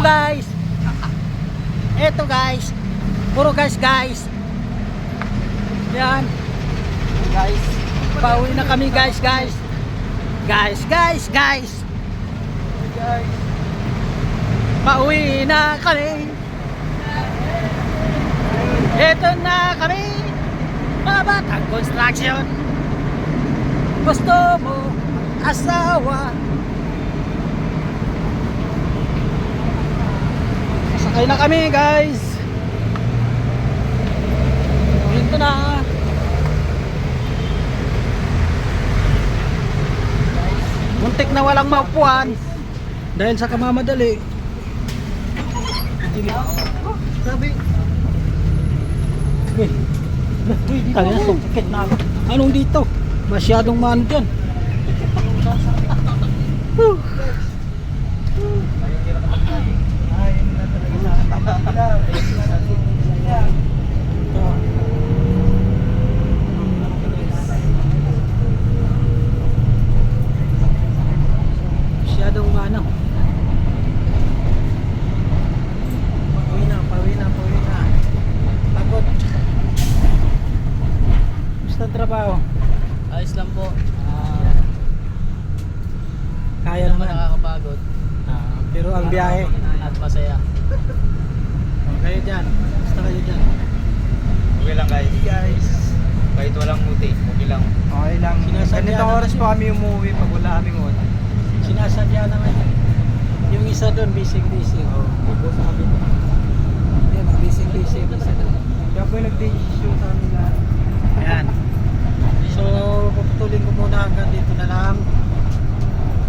guys. Eto guys. Puro guys. Yan. Guys. Pauwi na kami guys. Guys. Pauwi na kami. Eto na kami. Mga batang construction. Gusto mo asawa. Sakay na kami guys. Ito na. Muntik na walang maupuan dahil sa kamamadali. Sabi. Kanina sakit na ako. Anong dito? Masyadong maano dyan. Masyadong maano. Pauwi na. Pagod. Gusto ang trabaho? Ayos lang po. Kaya Naman naman. nakakapagod. Pero ang biyahe. At masaya. Kayo dyan. Basta kayo dyan. Okay lang guys. Kahit walang muti, okay lang. Okay lang. Sinasadya Ganitong naman oras yun. po kami umuwi pag wala kaming oras. Sinasadya naman yan. Yung isa doon, busy. Ibo sa kabit. Yan, busy. Isa doon. Kaya po yung nag-day show sa amin lahat. Ayan. So, puputulin